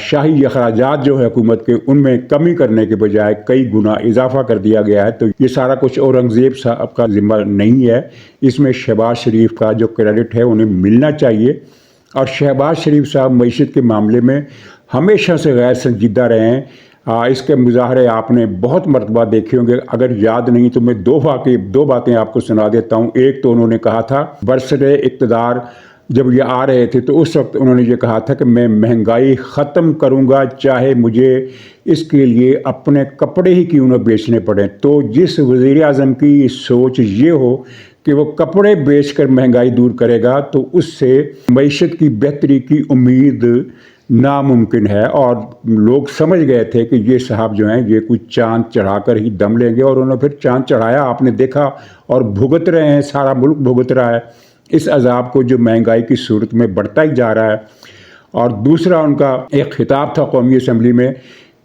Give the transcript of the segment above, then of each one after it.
شاہی اخراجات جو ہے حکومت کے ان میں کمی کرنے کے بجائے کئی گنا اضافہ کر دیا گیا ہے، تو یہ سارا کچھ اورنگزیب صاحب کا ذمہ نہیں ہے، اس میں شہباز شریف کا جو کریڈٹ ہے انہیں ملنا چاہیے۔ اور شہباز شریف صاحب معیشت کے معاملے میں ہمیشہ سے غیر سنجیدہ رہے ہیں۔ اس کے مظاہرے آپ نے بہت مرتبہ دیکھے ہوں گے، اگر یاد نہیں تو میں دو باتیں آپ کو سنا دیتا ہوں۔ ایک تو انہوں نے کہا تھا برسر اقتدار جب یہ آ رہے تھے تو اس وقت انہوں نے یہ کہا تھا کہ میں مہنگائی ختم کروں گا چاہے مجھے اس کے لیے اپنے کپڑے ہی کیوں نہ بیچنے پڑیں۔ تو جس وزیر اعظم کی سوچ یہ ہو کہ وہ کپڑے بیچ کر مہنگائی دور کرے گا تو اس سے معیشت کی بہتری کی امید ناممکن ہے، اور لوگ سمجھ گئے تھے کہ یہ صاحب جو ہیں یہ کوئی چاند چڑھا کر ہی دم لیں گے، اور انہوں نے پھر چاند چڑھایا، آپ نے دیکھا، اور بھگت رہے ہیں، سارا ملک بھگت رہا ہے اس عذاب کو جو مہنگائی کی صورت میں بڑھتا ہی جا رہا ہے۔ اور دوسرا ان کا ایک خطاب تھا قومی اسمبلی میں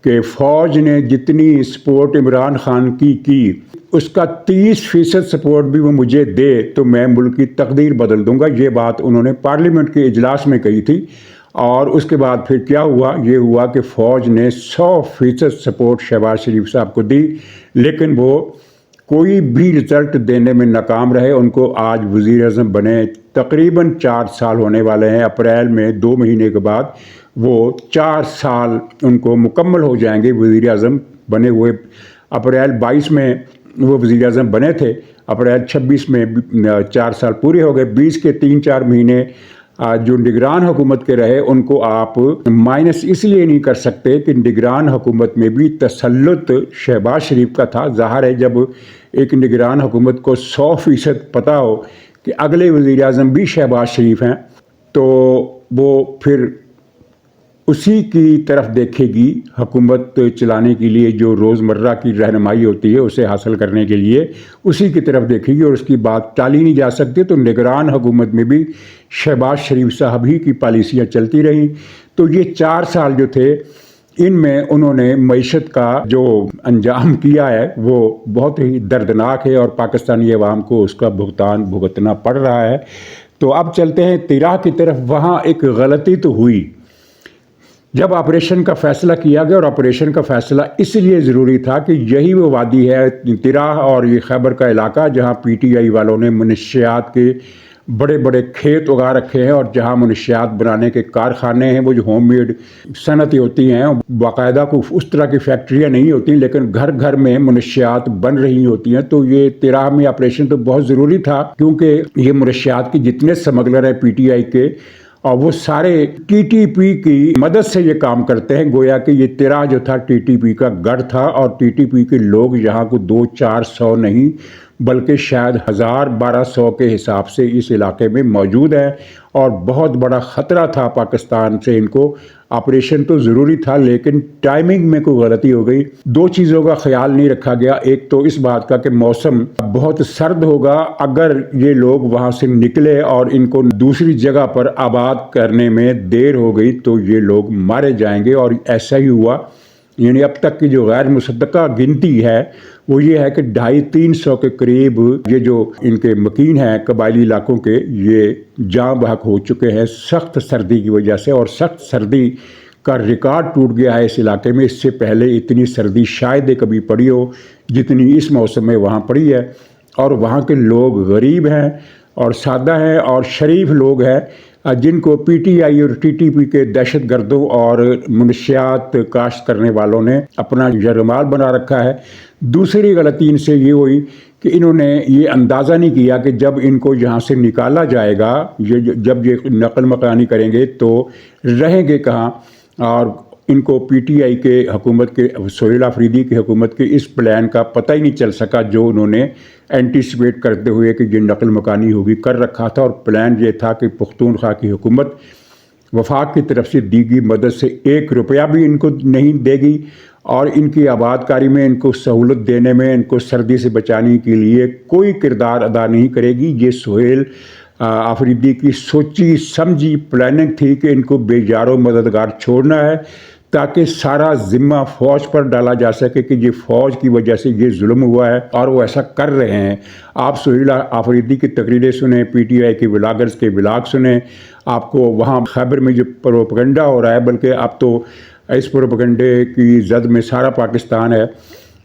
کہ فوج نے جتنی سپورٹ عمران خان کی اس کا 30% سپورٹ بھی وہ مجھے دے تو میں ملک کی تقدیر بدل دوں گا۔ یہ بات انہوں نے پارلیمنٹ کے اجلاس میں کہی تھی، اور اس کے بعد پھر کیا ہوا؟ یہ ہوا کہ فوج نے 100% سپورٹ شہباز شریف صاحب کو دی، لیکن وہ کوئی بھی رزلٹ دینے میں ناکام رہے۔ ان کو آج وزیر اعظم بنے تقریباً 4 سال ہونے والے ہیں، اپریل میں 2 مہینے کے بعد وہ 4 سال ان کو مکمل ہو جائیں گے وزیر اعظم بنے ہوئے۔ اپریل 22 میں وہ وزیر اعظم بنے تھے، اپریل 26 میں 4 سال پورے ہو گئے۔ 20 کے 3-4 مہینے جو نگران حکومت کے رہے ان کو آپ مائنس اس لیے نہیں کر سکتے کہ نگران حکومت میں بھی تسلط شہباز شریف کا تھا۔ ظاہر ہے جب ایک نگران حکومت کو 100% پتہ ہو کہ اگلے وزیر اعظم بھی شہباز شریف ہیں تو وہ پھر اسی کی طرف دیکھے گی۔ حکومت چلانے کے لیے جو روزمرہ کی رہنمائی ہوتی ہے اسے حاصل کرنے کے لیے اسی کی طرف دیکھے گی، اور اس کی بات ٹالی نہیں جا سکتی۔ تو نگران حکومت میں بھی شہباز شریف صاحب ہی کی پالیسیاں چلتی رہیں۔ تو یہ 4 سال جو تھے ان میں انہوں نے معیشت کا جو انجام کیا ہے وہ بہت ہی دردناک ہے، اور پاکستانی عوام کو اس کا بھگتان بھگتنا پڑ رہا ہے۔ تو اب چلتے ہیں تیراہ کی طرف۔ وہاں ایک غلطی تو ہوئی جب آپریشن کا فیصلہ کیا گیا، اور آپریشن کا فیصلہ اس لیے ضروری تھا کہ یہی وہ وادی ہے تیراہ اور یہ خیبر کا علاقہ جہاں پی ٹی آئی والوں نے منشیات کے بڑے بڑے کھیت اگا رکھے ہیں، اور جہاں منشیات بنانے کے کارخانے ہیں، وہ جو ہوم میڈ صنعتیں ہوتی ہیں، باقاعدہ کو اس طرح کی فیکٹریاں نہیں ہوتی لیکن گھر گھر میں منشیات بن رہی ہوتی ہیں۔ تو یہ تیراہ میں آپریشن تو بہت ضروری تھا، کیونکہ یہ منشیات کے جتنے سمگلر ہیں پی ٹی آئی کے، اور وہ سارے ٹی ٹی پی کی مدد سے یہ کام کرتے ہیں۔ گویا کہ یہ تیراہ جو تھا ٹی ٹی پی کا گڑھ تھا، اور ٹی ٹی پی کے لوگ یہاں کو 200-400 نہیں بلکہ شاید 1000-1200 کے حساب سے اس علاقے میں موجود ہیں، اور بہت بڑا خطرہ تھا پاکستان سے ان کو۔ آپریشن تو ضروری تھا لیکن ٹائمنگ میں کوئی غلطی ہو گئی۔ 2 چیزوں کا خیال نہیں رکھا گیا، ایک تو اس بات کا کہ موسم بہت سرد ہوگا، اگر یہ لوگ وہاں سے نکلے اور ان کو دوسری جگہ پر آباد کرنے میں دیر ہو گئی تو یہ لوگ مارے جائیں گے، اور ایسا ہی ہوا۔ یعنی اب تک کی جو غیر مصدقہ گنتی ہے وہ یہ ہے کہ 250-300 کے قریب یہ جو ان کے مکین ہیں قبائلی علاقوں کے، یہ جاں بحق ہو چکے ہیں سخت سردی کی وجہ سے، اور سخت سردی کا ریکارڈ ٹوٹ گیا ہے اس علاقے میں۔ اس سے پہلے اتنی سردی شاید ہی کبھی پڑی ہو جتنی اس موسم میں وہاں پڑی ہے، اور وہاں کے لوگ غریب ہیں اور سادہ ہیں اور شریف لوگ ہیں، جن کو پی ٹی آئی اور ٹی ٹی پی کے دہشت گردوں اور منشیات کاشت کرنے والوں نے اپنا یرغمال بنا رکھا ہے۔ دوسری غلطی ان سے یہ ہوئی کہ انہوں نے یہ اندازہ نہیں کیا کہ جب ان کو یہاں سے نکالا جائے گا، جب یہ نقل مکانی کریں گے تو رہیں گے کہاں، اور ان کو پی ٹی آئی کے حکومت کے سہیل آفریدی کی حکومت کے اس پلان کا پتہ ہی نہیں چل سکا جو انہوں نے اینٹیسپیٹ کرتے ہوئے کہ یہ نقل مکانی ہوگی کر رکھا تھا۔ اور پلان یہ تھا کہ پختونخوا کی حکومت وفاق کی طرف سے دی گئی مدد سے 1 روپیہ بھی ان کو نہیں دے گی، اور ان کی آباد کاری میں، ان کو سہولت دینے میں، ان کو سردی سے بچانے کے لیے کوئی کردار ادا نہیں کرے گی۔ یہ سہیل آفریدی کی سوچی سمجھی پلاننگ تھی کہ ان کو بے یار و مددگار چھوڑنا ہے تاکہ سارا ذمہ فوج پر ڈالا جا سکے کہ یہ فوج کی وجہ سے یہ ظلم ہوا ہے اور وہ ایسا کر رہے ہیں۔ آپ سہیل آفریدی کی تقریریں سنیں، پی ٹی آئی کے ولاگرز کے ولاگ سنیں، آپ کو وہاں خیبر میں جو پروپیگنڈا ہو رہا ہے، بلکہ اب تو اس پروپیگنڈے کی زد میں سارا پاکستان ہے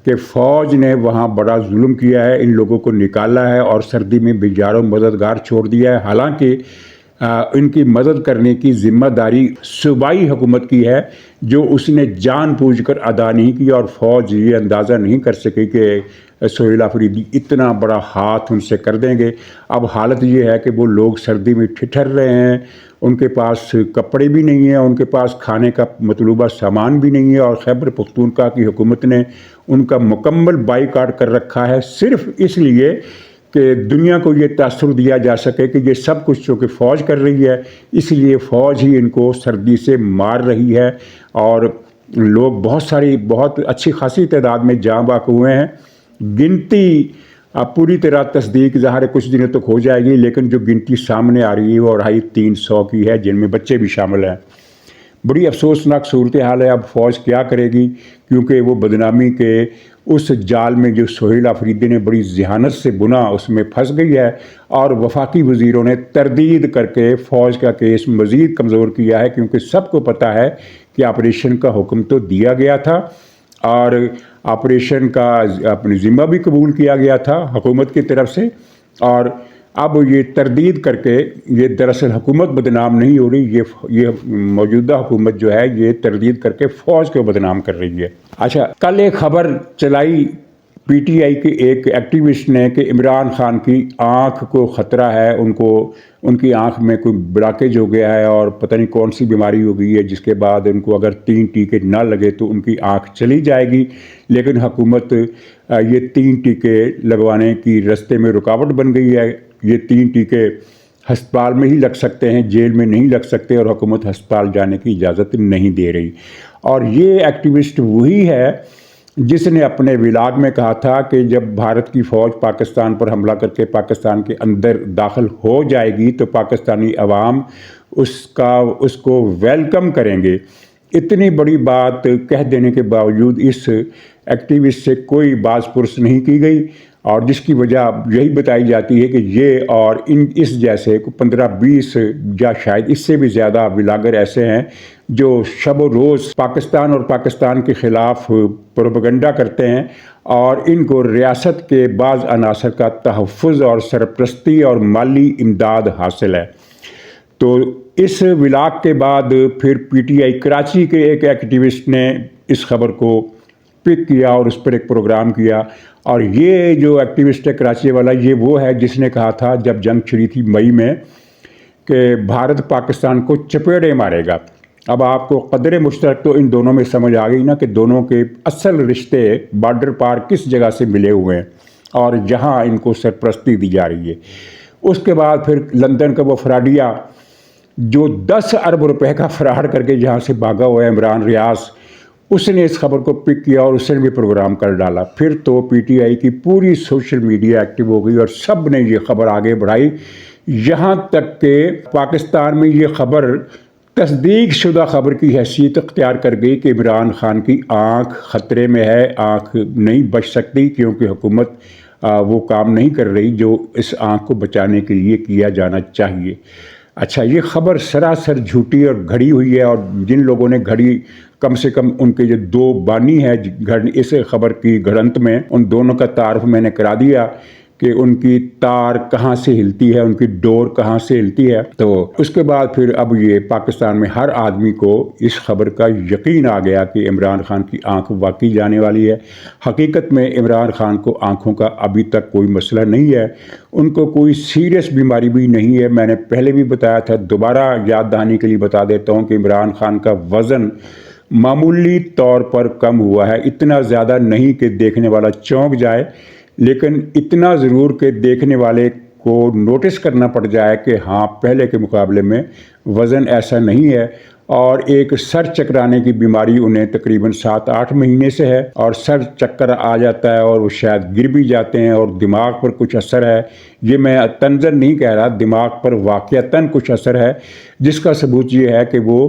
کہ فوج نے وہاں بڑا ظلم کیا ہے، ان لوگوں کو نکالا ہے اور سردی میں بیچاروں مددگار چھوڑ دیا ہے، حالانکہ ان کی مدد کرنے کی ذمہ داری صوبائی حکومت کی ہے، جو اس نے جان بوجھ کر ادا نہیں کی، اور فوج یہ اندازہ نہیں کر سکی کہ سہیل آفریدی اتنا بڑا ہاتھ ان سے کر دیں گے۔ اب حالت یہ ہے کہ وہ لوگ سردی میں ٹھٹھر رہے ہیں، ان کے پاس کپڑے بھی نہیں ہیں، ان کے پاس کھانے کا مطلوبہ سامان بھی نہیں ہے، اور خیبر پختونخوا کی حکومت نے ان کا مکمل بائیکاٹ کر رکھا ہے، صرف اس لیے کہ دنیا کو یہ تاثر دیا جا سکے کہ یہ سب کچھ چونکہ فوج کر رہی ہے، اس لیے فوج ہی ان کو سردی سے مار رہی ہے، اور لوگ بہت اچھی خاصی تعداد میں جاں باک ہوئے ہیں۔ گنتی پوری طرح تصدیق ظاہر ہے کچھ دنوں تک ہو جائے گی، لیکن جو گنتی سامنے آ رہی ہے وہ 250-300 کی ہے، جن میں بچے بھی شامل ہیں۔ بڑی افسوسناک صورتحال ہے۔ اب فوج کیا کرے گی، کیونکہ وہ بدنامی کے اس جال میں جو سہیل آفریدی نے بڑی ذہانت سے بنا اس میں پھنس گئی ہے، اور وفاقی وزیروں نے تردید کر کے فوج کا کیس مزید کمزور کیا ہے، کیونکہ سب کو پتہ ہے کہ آپریشن کا حکم تو دیا گیا تھا اور آپریشن کا اپنی ذمہ بھی قبول کیا گیا تھا حکومت کی طرف سے، اور اب یہ تردید کر کے یہ دراصل حکومت بدنام نہیں ہو رہی، یہ موجودہ حکومت جو ہے یہ تردید کر کے فوج کو بدنام کر رہی ہے۔ اچھا، کل ایک خبر چلائی پی ٹی آئی کے ایک ایکٹیوسٹ نے کہ عمران خان کی آنکھ کو خطرہ ہے، ان کی آنکھ میں کوئی بلاکیج ہو گیا ہے اور پتہ نہیں کون سی بیماری ہو گئی ہے، جس کے بعد ان کو اگر 3 ٹیکے نہ لگے تو ان کی آنکھ چلی جائے گی، لیکن حکومت یہ 3 ٹیکے لگوانے کی رستے میں رکاوٹ بن گئی ہے۔ یہ 3 ٹیکے ہسپتال میں ہی لگ سکتے ہیں، جیل میں نہیں لگ سکتے، اور حکومت ہسپتال جانے کی اجازت نہیں دے رہی۔ اور یہ ایکٹیوسٹ وہی ہے جس نے اپنے ولاگ میں کہا تھا کہ جب بھارت کی فوج پاکستان پر حملہ کر کے پاکستان کے اندر داخل ہو جائے گی تو پاکستانی عوام اس کو ویلکم کریں گے۔ اتنی بڑی بات کہہ دینے کے باوجود اس ایکٹیوسٹ سے کوئی باز پرس نہیں کی گئی، اور جس کی وجہ یہی بتائی جاتی ہے کہ یہ اور اس جیسے 15-20 یا شاید اس سے بھی زیادہ ولاگر ایسے ہیں جو شب و روز پاکستان اور پاکستان کے خلاف پروپیگنڈا کرتے ہیں، اور ان کو ریاست کے بعض عناصر کا تحفظ اور سرپرستی اور مالی امداد حاصل ہے۔ تو اس ولاگ کے بعد پھر پی ٹی آئی کراچی کے ایک ایکٹیوسٹ نے اس خبر کو پک کیا اور اس پر ایک پروگرام کیا، اور یہ جو ایکٹیوسٹ ہے کراچی والا، یہ وہ ہے جس نے کہا تھا جب جنگ چھڑی تھی مئی میں کہ بھارت پاکستان کو چپیڑے مارے گا۔ اب آپ کو قدر مشترک تو ان دونوں میں سمجھ آ گئی نا کہ دونوں کے اصل رشتے بارڈر پار کس جگہ سے ملے ہوئے ہیں اور جہاں ان کو سرپرستی دی جا رہی ہے۔ اس کے بعد پھر لندن کا وہ فراڈیا جو 10 ارب روپے کا فراڈ کر کے جہاں سے بھاگا ہوا ہے، عمران ریاض، اس نے اس خبر کو پک کیا اور اس نے بھی پروگرام کر ڈالا۔ پھر تو پی ٹی آئی کی پوری سوشل میڈیا ایکٹیو ہو گئی اور سب نے یہ خبر آگے بڑھائی، یہاں تک کہ پاکستان میں یہ خبر تصدیق شدہ خبر کی حیثیت اختیار کر گئی کہ عمران خان کی آنکھ خطرے میں ہے، آنکھ نہیں بچ سکتی، کیونکہ حکومت وہ کام نہیں کر رہی جو اس آنکھ کو بچانے کے لیے کیا جانا چاہیے۔ اچھا، یہ خبر سراسر جھوٹی اور گھڑی ہوئی ہے، اور جن لوگوں نے گھڑی، کم سے کم ان کے جو 2 بانی ہیں اس خبر کی گھڑنت میں، ان دونوں کا تعارف میں نے کرا دیا کہ ان کی تار کہاں سے ہلتی ہے، ان کی ڈور کہاں سے ہلتی ہے۔ تو اس کے بعد پھر اب یہ پاکستان میں ہر آدمی کو اس خبر کا یقین آ گیا کہ عمران خان کی آنکھ واقعی جانے والی ہے۔ حقیقت میں عمران خان کو آنکھوں کا ابھی تک کوئی مسئلہ نہیں ہے، ان کو کوئی سیریس بیماری بھی نہیں ہے۔ میں نے پہلے بھی بتایا تھا، دوبارہ یاد دہانی کے لیے بتا دیتا ہوں کہ عمران خان کا وزن معمولی طور پر کم ہوا ہے، اتنا زیادہ نہیں کہ دیکھنے والا چونک جائے، لیکن اتنا ضرور کہ دیکھنے والے کو نوٹس کرنا پڑ جائے کہ ہاں پہلے کے مقابلے میں وزن ایسا نہیں ہے۔ اور ایک سر چکرانے کی بیماری انہیں تقریباً 7-8 مہینے سے ہے، اور سر چکر آ جاتا ہے اور وہ شاید گر بھی جاتے ہیں، اور دماغ پر کچھ اثر ہے۔ یہ میں طنزاً نہیں کہہ رہا، دماغ پر واقعتاً کچھ اثر ہے، جس کا ثبوت یہ ہے کہ وہ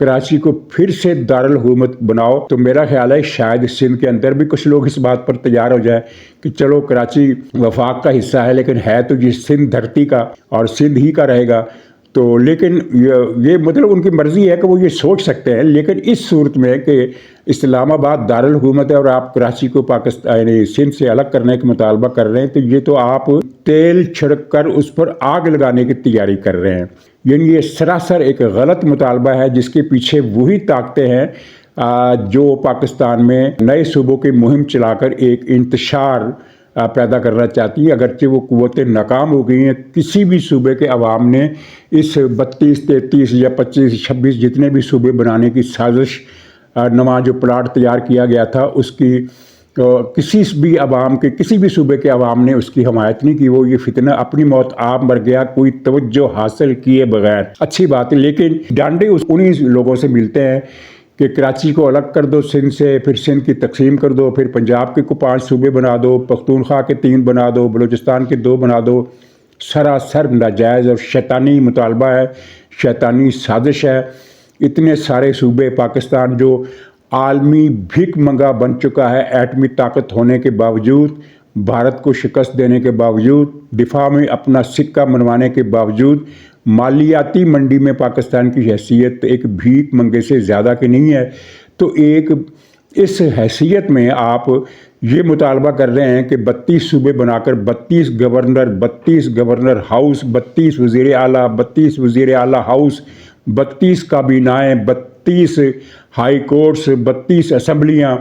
کراچی کو پھر سے دارالحکومت بناؤ تو میرا خیال ہے شاید سندھ کے اندر بھی کچھ لوگ اس بات پر تیار ہو جائے کہ چلو کراچی وفاق کا حصہ ہے لیکن ہے تو یہ سندھ دھرتی کا اور سندھ ہی کا رہے گا. تو لیکن یہ مطلب ان کی مرضی ہے کہ وہ یہ سوچ سکتے ہیں، لیکن اس صورت میں کہ اسلام آباد دارالحکومت ہے اور آپ کراچی کو پاکستان یعنی سندھ سے الگ کرنے کا مطالبہ کر رہے ہیں، تو یہ تو آپ تیل چھڑک کر اس پر آگ لگانے کی تیاری کر رہے ہیں. یعنی یہ سراسر ایک غلط مطالبہ ہے جس کے پیچھے وہی طاقتیں ہیں جو پاکستان میں نئے صوبوں کی مہم چلا کر ایک انتشار پیدا کرنا چاہتی ہیں. اگرچہ وہ قوتیں ناکام ہو گئی ہیں، کسی بھی صوبے کے عوام نے اس 32 33 یا 25 26 جتنے بھی صوبے بنانے کی سازش نما جو پلاٹ تیار کیا گیا تھا اس کی کسی بھی صوبے کے عوام نے اس کی حمایت نہیں کی. وہ یہ فتنہ اپنی موت آپ مر گیا کوئی توجہ حاصل کیے بغیر. اچھی بات ہے، لیکن ڈانڈے انہی لوگوں سے ملتے ہیں کہ کراچی کو الگ کر دو سندھ سے، پھر سندھ کی تقسیم کر دو، پھر پنجاب کے کو 5 صوبے بنا دو، پختونخوا کے 3 بنا دو، بلوچستان کے 2 بنا دو. سراسر ناجائز اور شیطانی مطالبہ ہے، شیطانی سازش ہے. اتنے سارے صوبے پاکستان جو عالمی بھیک منگا بن چکا ہے، ایٹمی طاقت ہونے کے باوجود، بھارت کو شکست دینے کے باوجود، دفاع میں اپنا سکہ منوانے کے باوجود، مالیاتی منڈی میں پاکستان کی حیثیت ایک بھیک منگے سے زیادہ کی نہیں ہے. تو ایک اس حیثیت میں آپ یہ مطالبہ کر رہے ہیں کہ 32 صوبے بنا کر 32 گورنر ہاؤس، 32 وزیر اعلیٰ، 32 وزیر اعلیٰ ہاؤس، 32 کابینائیں، 32 ہائی کورٹس، 32 اسمبلیاں،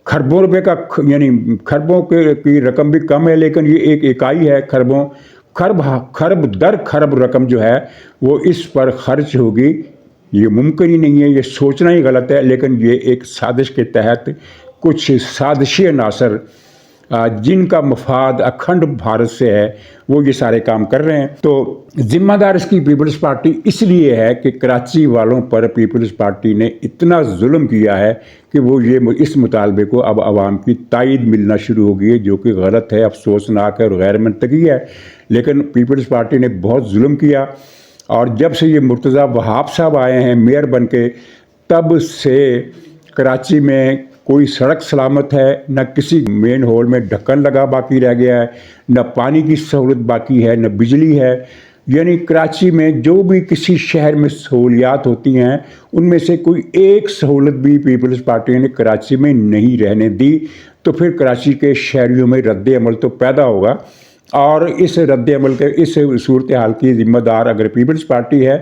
کھربوں روپے کا یعنی کھربوں کی رقم بھی کم ہے لیکن یہ ایک اکائی ہے. کھرب در کھرب رقم جو ہے وہ اس پر خرچ ہوگی. یہ ممکن ہی نہیں ہے، یہ سوچنا ہی غلط ہے. لیکن یہ ایک سازش کے تحت کچھ سازشی عناصر جن کا مفاد اکھنڈ بھارت سے ہے وہ یہ سارے کام کر رہے ہیں. تو ذمہ دار اس کی پیپلز پارٹی اس لیے ہے کہ کراچی والوں پر پیپلز پارٹی نے اتنا ظلم کیا ہے کہ وہ اس مطالبے کو اب عوام کی تائید ملنا شروع ہو گئی ہے، جو کہ غلط ہے، افسوسناک ہے اور غیر منطقی ہے. لیکن پیپلز پارٹی نے بہت ظلم کیا، اور جب سے یہ مرتضیٰ وہاب صاحب آئے ہیں میئر بن کے، تب سے کراچی میں کوئی سڑک سلامت ہے، نہ کسی مین ہول میں ڈھکن لگا باقی رہ گیا ہے، نہ پانی کی سہولت باقی ہے، نہ بجلی ہے. یعنی کراچی میں جو بھی کسی شہر میں سہولیات ہوتی ہیں ان میں سے کوئی ایک سہولت بھی پیپلز پارٹی نے کراچی میں نہیں رہنے دی. تو پھر کراچی کے شہریوں میں رد عمل تو پیدا ہوگا، اور اس رد عمل کے اس صورتحال کی ذمہ دار اگر پیپلز پارٹی ہے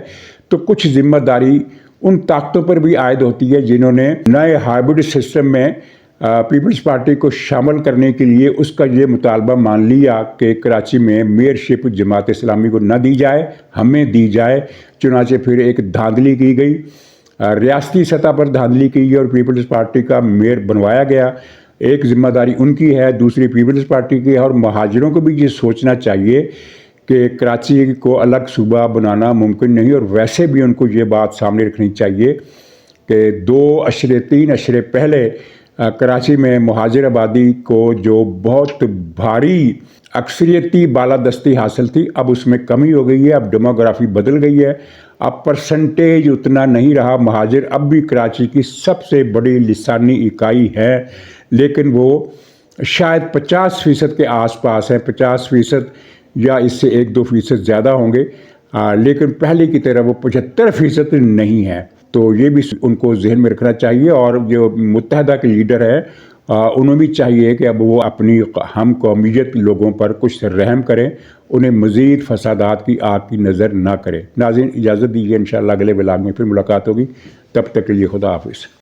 تو کچھ ذمہ داری ان طاقتوں پر بھی عائد ہوتی ہے جنہوں نے نئے ہائبرڈ سسٹم میں پیپلز پارٹی کو شامل کرنے کے لیے اس کا یہ مطالبہ مان لیا کہ کراچی میں میئرشپ جماعت اسلامی کو نہ دی جائے، ہمیں دی جائے. چنانچہ پھر ایک دھاندلی کی گئی، ریاستی سطح پر دھاندلی کی گئی اور پیپلز پارٹی کا میئر بنوایا گیا. ایک ذمہ داری ان کی ہے، دوسری پیپلز پارٹی کی ہے. اور مہاجروں کو بھی یہ سوچنا چاہیے کہ کراچی کو الگ صوبہ بنانا ممکن نہیں، اور ویسے بھی ان کو یہ بات سامنے رکھنی چاہیے کہ 3 عشرے پہلے کراچی میں مہاجر آبادی کو جو بہت بھاری اکثریتی بالادستی حاصل تھی، اب اس میں کمی ہو گئی ہے. اب ڈیموگرافی بدل گئی ہے، اب پرسنٹیج اتنا نہیں رہا. مہاجر اب بھی کراچی کی سب سے بڑی لسانی اکائی ہے، لیکن وہ شاید 50% کے آس پاس ہے، 50% یا اس سے 1-2% زیادہ ہوں گے، لیکن پہلے کی طرح وہ 75% نہیں ہے. تو یہ بھی ان کو ذہن میں رکھنا چاہیے. اور جو متحدہ کے لیڈر ہے انہیں بھی چاہیے کہ اب وہ اپنی ہم قومیت لوگوں پر کچھ رحم کریں، انہیں مزید فسادات کی آگ کی نظر نہ کریں. ناظرین اجازت دیجیے، انشاءاللہ اگلے ولاگ میں پھر ملاقات ہوگی. تب تک کے لیے خدا حافظ.